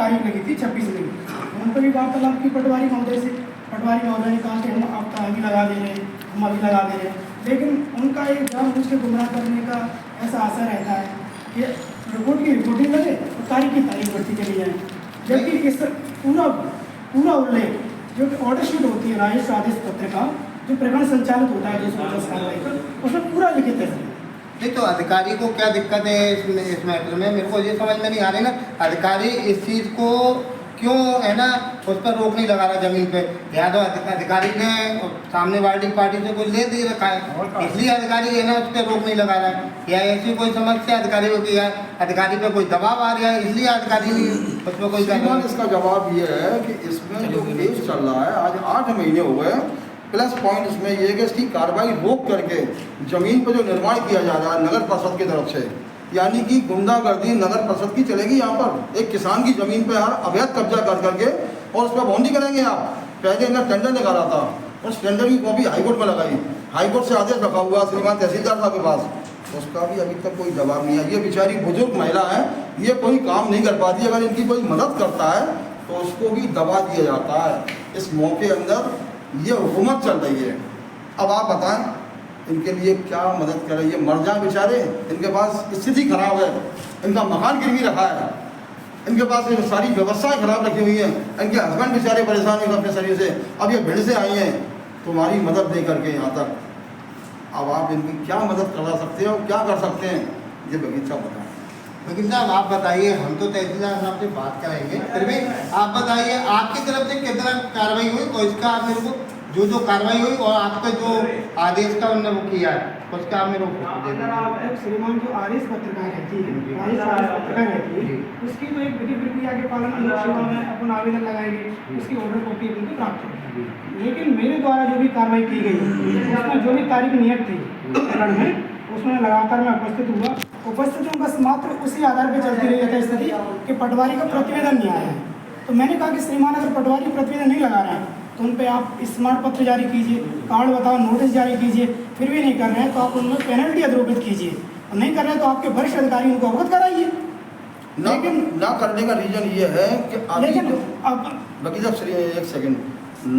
तारीख लगी थी 26 में, उन पर भी वार्तालाप की पटवारी महोदय से। पटवारी महोदय ने कहा कि हम आपका अभी लगा दे रहे हैं, हम अभी लगा दे रहे हैं, लेकिन उनका एक जानबूझ के गुमराह करने का ऐसा असर रहता है कि रिपोर्ट की रिपोर्टिंग लगे और तारीख की तारीख बढ़ती चली जाए, जबकि इस पूरा उल्लेख जो कि ऑर्डर शीट होती है राजस्व आदेश पत्र का, जो प्रकरण संचालित होता है 250 कार्रवाई का, उसमें पूरा लिखित है। नहीं तो अधिकारी को क्या दिक्कत है इस मैटर में, मेरे को ये समझ में नहीं आ रही ना। अधिकारी इस चीज़ को क्यों है ना उस पर रोक नहीं लगा रहा ज़मीन पे, या तो अधिकारी ने सामने वाली पार्टी से कोई ले दे रखा है, इसलिए अधिकारी है ना उस पर रोक नहीं लगा रहा है, या ऐसी कोई समस्या अधिकारी को की है, अधिकारी पे कोई दबाव आ रहा है इसलिए अधिकारी उस पर कोई। इसका जवाब ये है कि इसमें जो केस चल रहा है आज 8 महीने हो गए, प्लस पॉइंट इसमें ये है कि इसकी कार्रवाई रोक करके ज़मीन पर जो निर्माण किया जा रहा है नगर परिषद की तरफ से, यानी कि गुंडागर्दी नगर परिषद की चलेगी। यहाँ पर एक किसान की ज़मीन पर यार अवैध कब्जा कर करके और उस पर बाउंड्री करेंगे आप। पहले इन्हें टेंडर निकाला था, उस टेंडर की कॉपी हाईकोर्ट में लगाई, हाईकोर्ट से आदेश रखा हुआ श्रीमान तहसीलदार साहब के पास, उसका भी अभी तक कोई जवाब नहीं है। ये बेचारी बुजुर्ग महिला है, ये कोई काम नहीं कर पाती, अगर इनकी कोई मदद करता है तो उसको भी दबा दिया जाता है। इस मौके अंदर ये हुकूमत चल रही है। अब आप बताएं इनके लिए क्या मदद करें, ये मर जाए बेचारे, इनके पास स्थिति खराब है, इनका मकान गिरवी रखा है, इनके पास सारी व्यवस्थाएं खराब रखी हुई हैं, इनके हस्बैंड बेचारे परेशान हैं अपने शरीर से, अब ये भिड़ से आई हैं तुम्हारी मदद दे करके यहाँ तक। अब आप इनकी क्या मदद करा सकते हो, क्या कर सकते हैं, ये बगीचा बताएं। लेकिन साहब आप बताइए, हम तो तहसीलदार साहब से बात कराएंगे, फिर भी आप बताइए आपकी तरफ से कितना कार्रवाई हुई और इसका आप मेरे को जो कार्रवाई हुई और आपका जो आदेश का उन्होंने वो किया है उसका आप मेरे को दे दें। श्रीमान जो आदेश पत्रिका रहती है, आदेश पत्रिका रहती है, उसकी तो एक विधि प्रक्रिया के पालन में अपन आवेदन लगाएंगे, उसकी ऑर्डर कॉपी उनको प्राप्त होगी। लेकिन मेरे द्वारा जो भी कार्रवाई की गई उसमें जो भी तारीख नियत थी प्रकरण में, उसमें लगातार मैं उपस्थित हूँ, बस मात्र उसी आधार पर चलती रही है स्थिति कि पटवारी का प्रतिवेदन नहीं आया है। तो मैंने कहा कि श्रीमान अगर पटवारी प्रतिवेदन नहीं लगा रहे हैं तो उन पे आप स्मार्ट पत्र जारी कीजिए, कार्ड बताओ नोटिस जारी कीजिए, फिर भी नहीं कर रहे हैं तो आप उनमें पेनल्टी अधिरोपित कीजिए, और नहीं कर रहे हैं तो आपके वरिष्ठ अधिकारी उनको अवगत कराइए। लेकिन ना करने का रीजन ये है कि लेकिन अब वकील साहब एक सेकंड,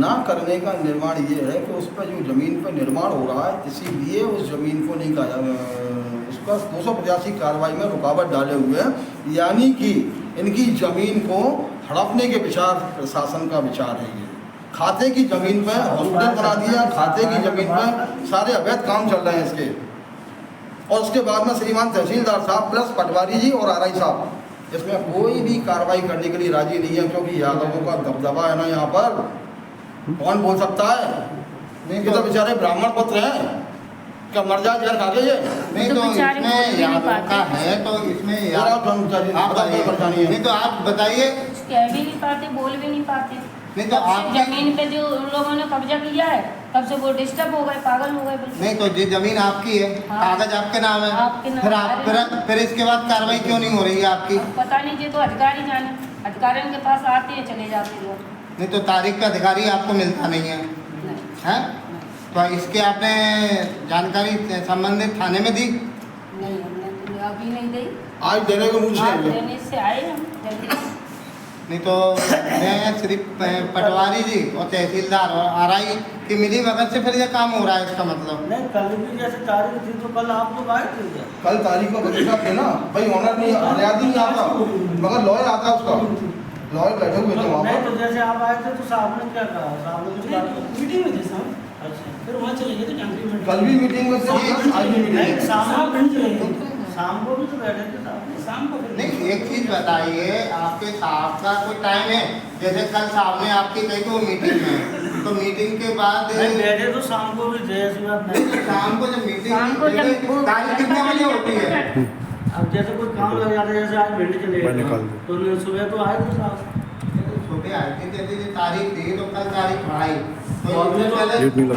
ना करने का निर्माण ये है कि उस पर जो ज़मीन पर निर्माण हो रहा है इसीलिए उस ज़मीन को नहीं उसका 285 कार्रवाई में रुकावट डाले हुए हैं, यानी कि इनकी ज़मीन को हड़पने के विचार प्रशासन का विचार है। ये खाते की ज़मीन पर हॉस्पिटल बना दिया, खाते की ज़मीन पर सारे अवैध काम चल रहे हैं इसके, और उसके बाद में श्रीमान तहसीलदार साहब प्लस पटवारी जी और आरआई साहब इसमें कोई भी कार्रवाई करने के लिए राजी नहीं है, क्योंकि यादवों का दबदबा है ना यहाँ पर, कौन बोल सकता है। नहीं तो बेचारे ब्राह्मण पुत्र हैं, क्या मर जाए जहर खा गए। नहीं तो इसमें यादव का है तो इसमें नहीं तो आप बताइए, कह भी नहीं पाते, बोल भी नहीं पाते। नहीं तो आप जमीन पे जो उन लोगों ने कब्जा किया है तब से वो डिस्टर्ब हो गए, पागल हो गए बिल्कुल। नहीं तो ये जमीन आपकी है, हाँ। कागज आपके नाम है, आपके नाम फिर इसके बाद कार्रवाई क्यों नहीं हो रही है आपकी? पता नहीं, ये तो अधिकारी जाने, अधिकारियों के पास आते हैं चले जाते हैं। नहीं तो तारीख का अधिकारी आपको मिलता नहीं है, हैं? तो इसके आपने जानकारी संबंधित थाने में दी? नहीं, हमने तो अभी नहीं दी, आज देने को मुझे देने से आए हम जल्दी। नहीं तो मैं सिर्फ पटवारी जी और तहसीलदार और आरआई की मिली भगत से फिर ये काम हो रहा है, इसका मतलब? नहीं, कल भी जैसे तारीख थी तो कल आप लोग आए थे क्या? कल तारीख को बगीचा थे ना भाई, ऑनर नहीं हरियाणा नहीं आता मगर लॉयर आता उसका, लॉयर बैठे हुए थे वहाँ नहीं पर। तो जैसे आप आए थे तो साहब ने क्या कहा? साहब ने कुछ बात मीटिंग में थे साहब, अच्छा, फिर वहाँ चले गए थे टंकी में। कल भी मीटिंग में थे, आज भी मीटिंग नहीं, में। शाम को चले गए, शाम को भी तो बैठे थे साहब। शाम को नहीं, एक चीज बताइए, आपके साहब का कोई टाइम है? जैसे कल साहब ने आपकी कही तो मीटिंग में, तो मीटिंग के बाद नहीं बैठे तो शाम को भी थे, ऐसी बात नहीं। शाम को जब मीटिंग शाम को जब तारीख कितने बजे होती है? अब जैसे कोई काम लग जाता है, जैसे आज भिंड चले गए तो सुबह तो आए थे साहब, सुबह आई थी, जैसे ये तारीख थी तो कल तारीख बढ़ाई तो उसमें पहले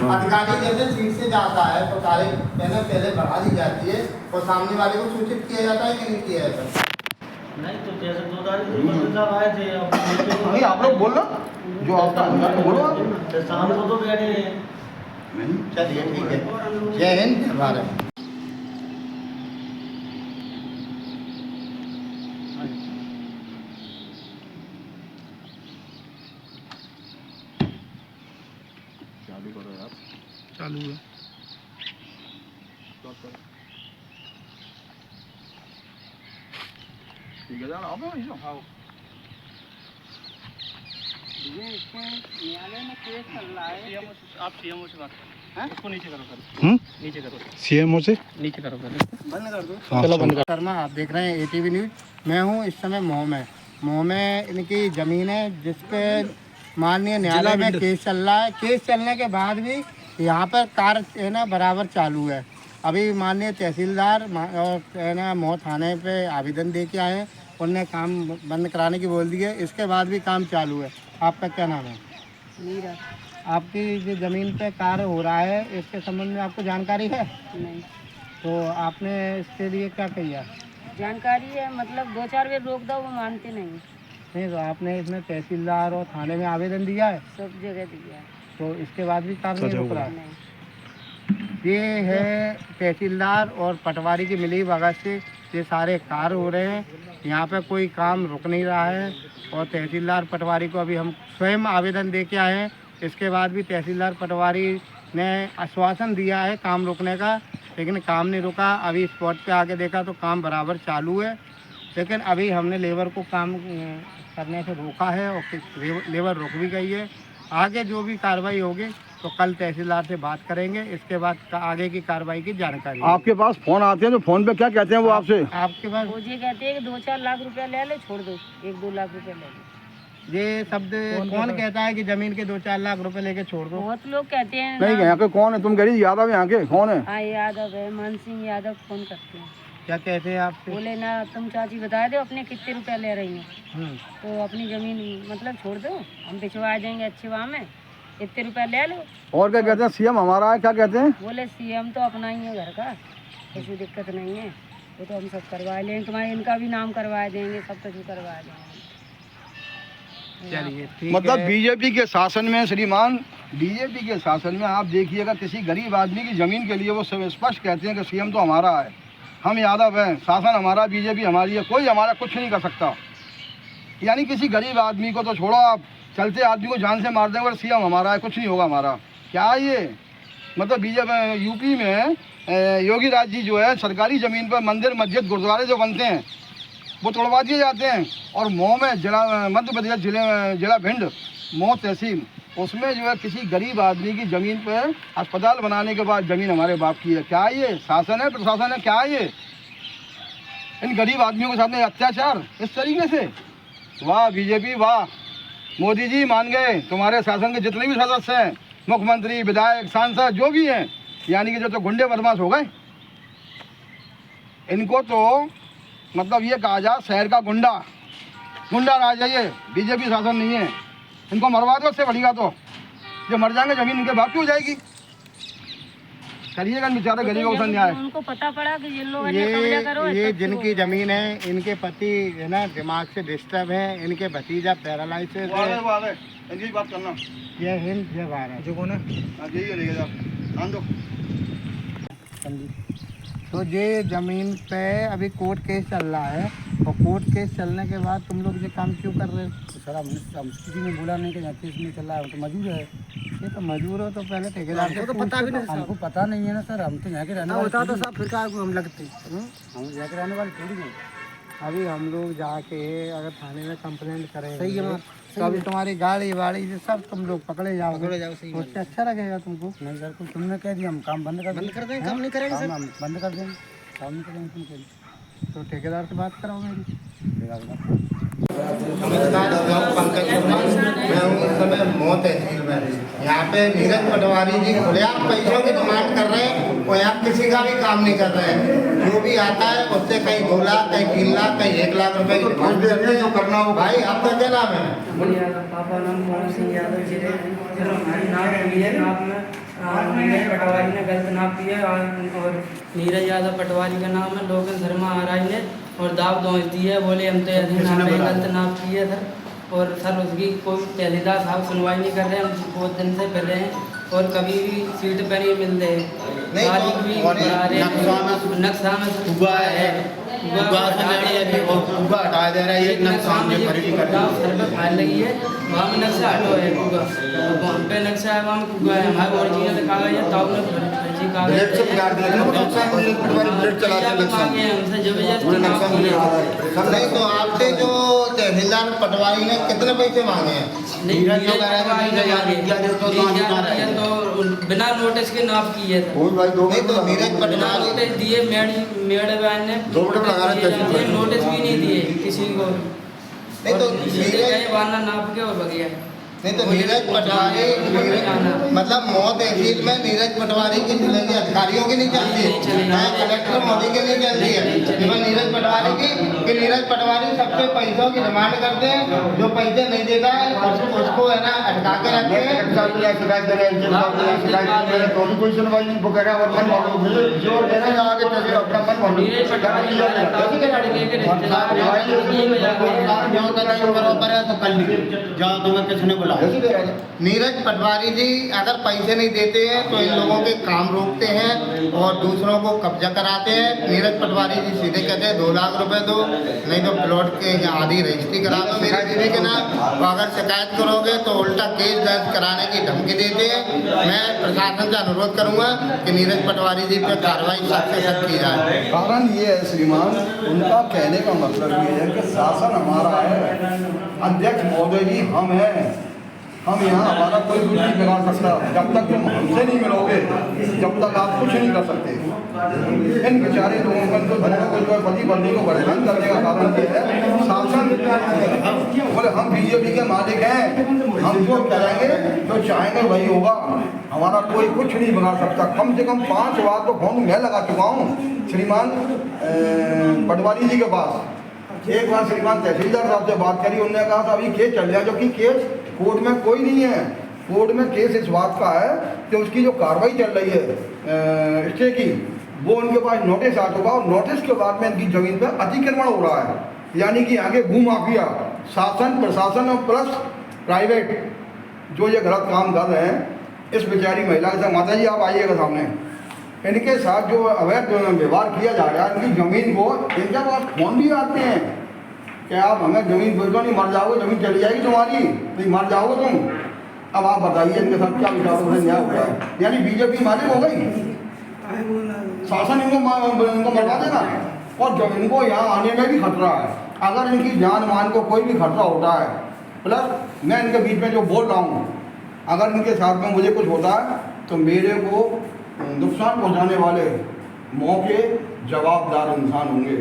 अधिकारी जैसे सीट से जाता है तो तारीख पहले बढ़ा दी जाती है और सामने वाले को सूचित किया जाता है कि नहीं किया जाता? नहीं तो जैसे 2 तारीख को मंत्री साहब आए थे, अब नहीं आप लोग बोल लो जो आपका अंदर तो बोलो आप। तो शाम को तो बैठे हैं। चलिए ठीक है, जय हिंद जय भारत। चालू करो यार। चालू है। ठीक है यार, आओ भाई आओ। ये इसके न्यायालय में केस चल रहा है। आप सीएमओ से बात करो, इसको नीचे करो सर, नीचे करो, सीएमओ से नीचे करो सर, बंद कर दो। हाँ, चलो बंद कर। शर्मा, आप देख रहे हैं एटीवी न्यूज। मैं हूँ इस समय मऊ में इनकी ज़मीन है जिसपे माननीय न्यायालय में केस चल रहा है। केस चलने के बाद भी यहाँ पर कार्य है ना बराबर चालू है। अभी माननीय तहसीलदार और है ना मऊ थाने पे आवेदन दे के आए हैं, उनने काम बंद कराने की बोल दी है। इसके बाद भी काम चालू है। आपका क्या नाम है? मीरा। आपकी जो ज़मीन पे कार्य हो रहा है इसके संबंध में आपको जानकारी है? नहीं तो आपने इसके लिए क्या किया? जानकारी है, मतलब 2-4 बार रोक दो, वो मानते नहीं। नहीं, तो आपने इसमें तहसीलदार और थाने में आवेदन दिया है, सब जगह दिया है। तो इसके बाद भी काम नहीं रुक रहा है। नहीं। ये है तहसीलदार और पटवारी की मिली भगत से ये सारे कार्य हो रहे हैं। यहाँ पे कोई काम रुक नहीं रहा है और तहसीलदार पटवारी को अभी हम स्वयं आवेदन दे के आए हैं। इसके बाद भी तहसीलदार पटवारी ने आश्वासन दिया है काम रुकने का, लेकिन काम नहीं रुका। अभी स्पॉट पे आके देखा तो काम बराबर चालू है, लेकिन अभी हमने लेबर को काम करने से रोका है और लेबर रुक भी गई है। आगे जो भी कार्रवाई होगी तो कल तहसीलदार से बात करेंगे, इसके बाद आगे की कार्रवाई की जानकारी। आपके पास फोन आते हैं, जो फोन पे क्या कहते हैं वो आपसे? आपके पास वो ये कहते हैं कि 2-4 लाख रुपया ले लो, छोड़ दो, 1-2 लाख रुपया ले लो। ये शब्द कौन कहता है कि जमीन के 2-4 लाख रुपए लेके छोड़ दो? बहुत लोग कहते हैं नहीं, ना। यहाँ के कौन है? तुम कह रही यादव यहाँ के कौन है? हाँ, यादव है, मान सिंह यादव फोन करते हैं। क्या कहते हैं आपसे? बोले ना तुम चाची बता दो अपने कितने रुपया ले रही हो, तो अपनी जमीन मतलब छोड़ दो, हम भिजवा देंगे अच्छे भाव में, इतने रुपया ले लो। और क्या कहते हैं? सीएम हमारा है, क्या कहते हैं? बोले सीएम तो अपना ही है घर का, कोई दिक्कत नहीं है, वो तो हम सब करवा लेंगे, तुम्हारे इनका भी नाम करवा देंगे, सब कुछ करवा देंगे। चलिए ठीक मतलब है। बीजेपी के शासन में श्रीमान, बीजेपी के शासन में आप देखिएगा किसी गरीब आदमी की ज़मीन के लिए वो सब स्पष्ट कहते हैं कि सीएम तो हमारा है, हम यादव हैं, शासन हमारा, बीजेपी हमारी है, कोई हमारा कुछ नहीं कर सकता। यानी किसी गरीब आदमी को तो छोड़ो, आप चलते आदमी को जान से मार देंगे और सीएम हमारा है, कुछ नहीं होगा हमारा। क्या ये मतलब बीजेपी यूपी में योगी राज जी जो है सरकारी ज़मीन पर मंदिर मस्जिद गुरुद्वारे जो बनते हैं वो तोड़वा दिए जाते हैं, और मऊ में जिला मध्य प्रदेश जिला भिंड मऊ तहसील, उसमें जो है किसी गरीब आदमी की ज़मीन पर अस्पताल बनाने के बाद ज़मीन हमारे बाप की है। क्या ये शासन है, प्रशासन है? क्या ये इन गरीब आदमियों के साथ में अत्याचार इस तरीके से? वाह बीजेपी, वाह मोदी जी, मान गए। तुम्हारे शासन के जितने भी सदस्य हैं, मुख्यमंत्री, विधायक, सांसद जो भी हैं, यानी कि जो तो गुंडे बदमाश हो गए, इनको तो मतलब ये कहा जा शहर का गुंडा राज है, ये बीजेपी शासन नहीं है। इनको मरवा दो, उससे बढ़िया तो जो मर जाएंगे ज़मीन इनके बाप की हो जाएगी। करिएगा बेचारे गरीबों का न्याय। उनको पता पड़ा कि जिन लोगों ने कब्जा करो, ये जिनकी ज़मीन है, इनके पति है ना दिमाग से डिस्टर्ब है, इनके भतीजा पैरालाइसिस है। इनकी बात करना। जय हिंद, जय भारत। जो कौन है? तो ये ज़मीन पे अभी कोर्ट केस चल रहा है, और कोर्ट केस चलने के बाद तुम लोग ये काम क्यों कर रहे हो? तो सर हम किसी ने बोला नहीं कि यहाँ केस नहीं चल रहा है, तो मजबूर है। ये तो मजबूर हो तो पहले ठेकेदार से तो पता भी नहीं, हमको पता नहीं है ना सर, हम तो यहाँ के रहने वाले होता तो सब फिर क्या हम लगते, हम यहाँ के रहने वाले थोड़ी हैं। अभी हम लोग जाके अगर थाने में कंप्लेंट करेंगे, सही है, तो अभी तुम्हारी गाड़ी वाड़ी ये सब तुम लोग पकड़े जाओगे, सही उससे अच्छा लगेगा तुमको? नहीं सर, कुछ तुमने कह दिया, हम काम बंद कर देंगे, काम नहीं करेंगे सर, हम बंद कर देंगे, काम नहीं करेंगे। तुम कह तो ठेकेदार से बात कराओ मेरी। नमस्कार, पंकज शर्मा, मैं हूँ इस समय मऊ तहसील में। यहाँ पे नीरज पटवारी जी खुलेआम पैसों की डिमांड कर रहे हैं और यहाँ किसी का भी काम नहीं कर रहे हैं। जो भी आता है उससे कहीं 2 लाख, कहीं 3 लाख, कहीं 1 लाख रुपए की डिमांड करते हैं। करना हो भाई, आपका क्या नाम है? पापा नाम मोहन सिंह यादव जी है। हमारी नाप हुई है, नाप में पटवारी ने गलत नाप दी है, और नीरज यादव पटवारी का नाम है, लोगन धर्मा आराई ने और दाव दौज दी है, बोले हम तो ऐसे नाम है, गलत नाप की है सर। और सर उसकी कोई तहसीलदार साहब सुनवाई नहीं कर रहे हैं, हम बहुत दिन से कर रहे हैं, और कभी भी सीट पर नहीं मिल रहे, तारीख भी बना रहे हैं, नक्शा में हुआ है, हटा दे रहा है, ये नक्शा में खरीदी कर डाल लगी है, वहाँ में नक्शा हटो है कुगा, वहाँ पे नक्शा है, वहाँ में कुगा है, हमारे ओरिजिनल कागज है, ताऊ में फर्जी कागज ब्लेड से बिगाड़ दिया था, नक्शा मिले पटवारी ब्लेड चलाते हैं नक्शा मांगे हैं हमसे पूरे जबरदस्ती नक्शा मिले नहीं तो आपसे जो तहसीलदार पटवारी ने कितने पैसे मांगे हैं? तो बिना नोटिस के नाप किए थे, कोई भाई 2 नहीं तो नीरज बिना पटवारी नोटिस दिए मेड बहन ने 2 मिनट लगा रहे थे नोटिस भी नहीं दिए किसी को, नहीं तो और सीधे गए वरना नाप के और बगिया। नहीं तो नीरज पटवारी मतलब मौ तहसील में नीरज पटवारी की जिलेगी अधिकारियों की नहीं चलती है, कलेक्टर मोदी की नहीं चलती है, केवल नीरज पटवारी की कि नीरज पटवारी सबसे पैसों की डिमांड करते हैं, जो पैसे नहीं देता है उसको है ना अटका के रखते हैं। शिकायत दे रहे हैं तो भी कोई सुनवाई नहीं, वो कह रहा है और मन मानो जो देना है आगे चलिए अपना मन मानो नीरज पटवारी लेके बराबर है तो कर लीजिए, जाओ तुम्हें किसने बुलाया। नीरज पटवारी जी अगर पैसे नहीं देते हैं तो इन लोगों के काम रोकते हैं और दूसरों को कब्जा कराते हैं। नीरज पटवारी जी सीधे कहते हैं 2 लाख रुपए दो, नहीं तो प्लॉट के आधी रजिस्ट्री करा दो मेरे दीदी के नाम, तो अगर शिकायत करोगे तो उल्टा केस दर्ज कराने की धमकी देते हैं। मैं प्रशासन से अनुरोध करूंगा कि नीरज पटवारी जी पर कार्रवाई सख्त से सख्त की जाए। कारण ये है श्रीमान, उनका कहने का मतलब ये है कि शासन हमारा है, अध्यक्ष महोदय जी हम हैं, हम यहाँ हमारा कोई कुछ नहीं बिगाड़ सकता। जब तक तुम हमसे नहीं मिलोगे जब तक आप कुछ नहीं कर सकते। इन बेचारे लोगों को तो बच्चों को जो है पति पत्नी को परेशान करने का कारण ये है शासन बोले हम बीजेपी के मालिक हैं, हम जो करेंगे जो चाहेंगे वही होगा, हमारा कोई कुछ नहीं बिगाड़ सकता। कम से कम 5 बार तो फोन मैं लगा चुका हूँ श्रीमान पटवारी जी के पास। एक बार श्रीमान तहसीलदार साहब से बात करी, उन्होंने कहा था अभी केस चल रहा है, जो कि केस कोर्ट में कोई नहीं है। कोर्ट में केस इस बात का है कि उसकी जो कार्रवाई चल रही है स्टे की, वो उनके पास नोटिस आ चुका और नोटिस के बाद में इनकी ज़मीन पर अतिक्रमण हो रहा है, यानी कि आगे भू माफिया शासन प्रशासन और प्लस प्राइवेट जो ये गलत काम कर रहे हैं। इस बेचारी महिला के साथ, माता जी आप आइएगा सामने, इनके साथ जो अवैध व्यवहार किया जा रहा है, इनकी ज़मीन को इनके पास फोन भी आते हैं कि आप हमें ज़मीन बेचो, नहीं मर जाओगे, ज़मीन चली जाएगी तुम्हारी, नहीं मर जाओगे तुम। अब आप बताइए इनके साथ क्या विचारों से न्याय होगा, यानी बीजेपी मालिक हो गई, शासन इनको मरवा देगा और ज़मीन को यहाँ आने में भी खतरा है। अगर इनकी जान मान को कोई भी खतरा होता है, प्लस मैं इनके बीच में जो बोल रहा हूँ, अगर इनके साथ में मुझे कुछ होता है तो मेरे को नुकसान पहुँचाने वाले मौके जवाबदार इंसान होंगे।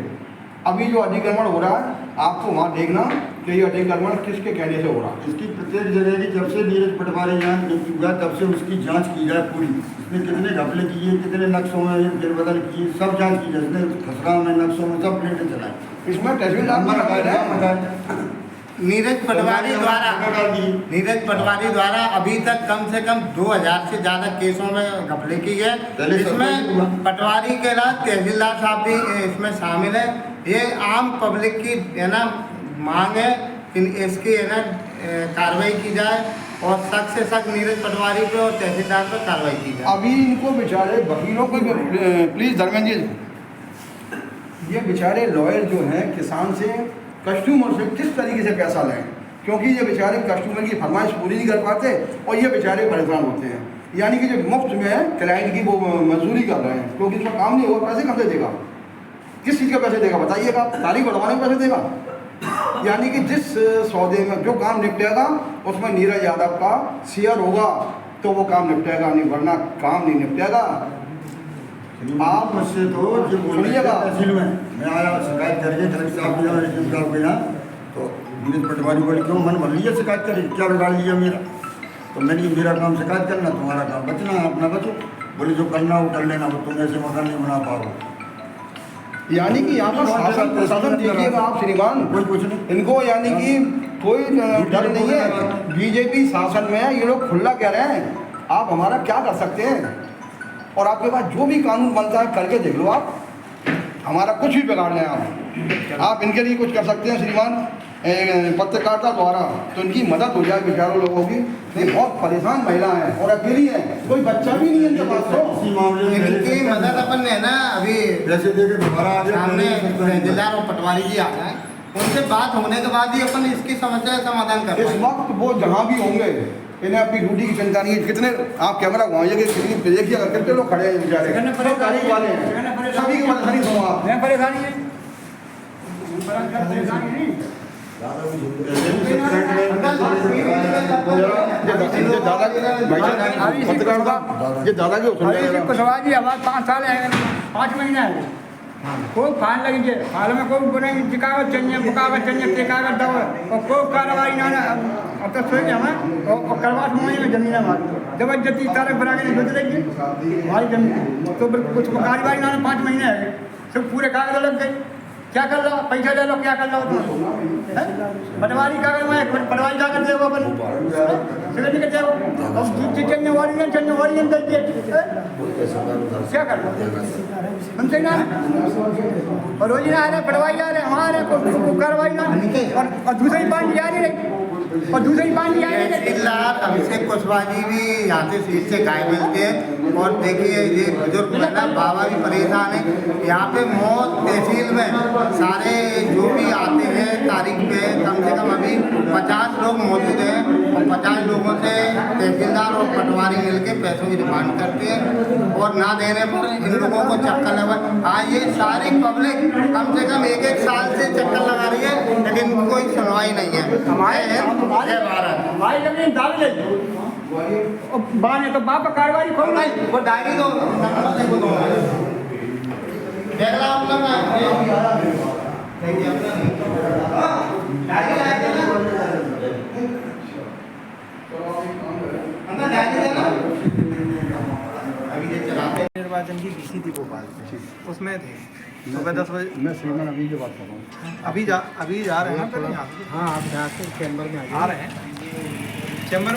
अभी जो अतिक्रमण हो रहा है आपको वहाँ देखना कि ये अतिक्रमण किसके कहने से हो रहा है। इसकी प्रत्येक जगह की जब से नीरज पटवारी यहाँ नियुक्त हुआ तब से उसकी जांच की जाए पूरी, इसने कितने घपले किए, कितने नक्शों में फेरबदल किए, सब जांच की जाए। इसने खसरा में नक्शों में सब प्रिंट चलाए, इसमें तहसीलदार नीरज पटवारी द्वारा अभी तक कम से कम 2000 से ज़्यादा केसों में घपले की गए। इसमें पटवारी के अलावा तहसीलदार साहब भी इसमें शामिल है। ये आम पब्लिक की है ना मांग है कि इसकी है ना कार्रवाई की जाए और सख्त से सख्त नीरज पटवारी पे और तहसीलदार पर कार्रवाई की जाए। अभी इनको बेचारे वकीलों को प्लीज़ धर्मेंद्र जी, ये बेचारे लॉयर जो हैं किसान से कस्टमर से किस तरीके से पैसा लें, क्योंकि ये बेचारे कस्टमर की फरमाइश पूरी नहीं कर पाते और ये बेचारे परेशान होते हैं। यानी कि जो मुफ्त में क्लाइंट की वो मजदूरी कर रहे हैं, क्योंकि इसका काम नहीं होगा, पैसे कहाँ से देगा, किस चीज़ के पैसे देगा बताइएगा, तारीख बढ़वाने के पैसे देगा। यानी कि जिस सौदे में जो काम निपटेगा उसमें नीरज यादव का शेयर होगा तो वो काम निपटेगा, नहीं वरना काम नहीं निपटेगा। आप मुझसे तो जो सुनिएगा, तहसील में मैं आया शिकायत करिए कलेक्टर साहब ने रजिस्टर साहब को यहाँ, तो नीरज पटवारी बोले क्यों मन भर लीजिए शिकायत करिए, क्या बिगाड़ लिया मेरा। तो मैंने कहा मेरा काम शिकायत करना, तुम्हारा काम बचना, अपना बचो। बोले जो करना वो कर लेना, वो तुम ऐसे मकान नहीं बना पाओगे। यानी कि यहाँ पर शासन प्रशासन देखिएगा आप श्रीमान, कोई कुछ नहीं इनको यानी कि कोई डर नहीं है। बीजेपी शासन में ये लोग खुला कह रहे हैं आप हमारा क्या कर सकते हैं, और आपके पास जो भी कानून बनता है करके देख लो, आप हमारा कुछ भी बिगाड़ लें। आप इनके लिए कुछ कर सकते हैं श्रीमान पत्रकारिता द्वारा, तो इनकी मदद हो जाए बेचारों लोगों की। ये बहुत परेशान महिला हैं और अकेली हैं, कोई बच्चा भी नहीं है इनके पास। तो इसी मामले में इनकी मदद अपन ने ना अभी जैसे देखे दोबारा सामने जिला और पटवारी जी आ गए, उनसे बात होने के बाद ही अपन इसकी समस्या का समाधान कर इस पाएंगे। वक्त वो जहाँ भी होंगे इन्हें अपनी ड्यूटी की चिंता नहीं है। कितने आप कैमरा घुमाइए कि कितनी देखिए अगर कितने लोग खड़े हैं बेचारे, सब गाड़ी वाले हैं, सभी की परेशानी सुनो आप। परेशानी है ये दादा की कुशवाहा जी आवाज 5 साल है 5 महीने है कोई फाइन लगी है हाल में कोई बोले जिकावत चाहिए बुकावत चाहिए टेकावत दवा और कोई कार्रवाई ना अब तक सोच हमें और करवा समझ में जमीन हमारी जबरदस्ती तारक बना के सोच रही हमारी जमीन तो कुछ कार्रवाई ना 5 महीने है सब पूरे कागज लग गए क्या कर लो पैसा ले लो क्या कर लो पटवारी कागज में पटवारी कागज दे अपन सिग्नेचर दे अब चन्ने वाली दे क्या कर लो हमसे ना और रोज ना आ रहे पटवारी आ रहे हमारे को कार्रवाई ना और दूसरी पानी जा नहीं रही और दूसरी पानी जा नहीं रही। अभिषेक कुशवाहा जी भी यहाँ से सीट से गायब मिलते हैं और देखिए ये बुजुर्ग महिला बाबा भी परेशान है। यहाँ पे मौत तहसील में सारे जो भी आते हैं तारीख पे कम से कम अभी 50 लोग मौजूद हैं और 50 लोगों से तहसीलदार और पटवारी मिलकर पैसों की डिमांड करते हैं और ना देने पर इन लोगों को चक्कर लगा। आज ये सारी पब्लिक कम से कम 1-1 साल से चक्कर लगा रही है लेकिन कोई सुनवाई नहीं है। हमारी जमीन दावी ले बाने तो बाप कार्रवाई खोल रही वो डायरी दो निर्वाचन की भीषी थी भोपाल उसमें थे सुबह 10 बजे। मैं श्रीमान अभी की बात कर रहा हूँ। अभी जा रहे हैं ना पहले यहाँ से। हाँ आप यहाँ से चैम्बर में आ रहे हैं चैम्बर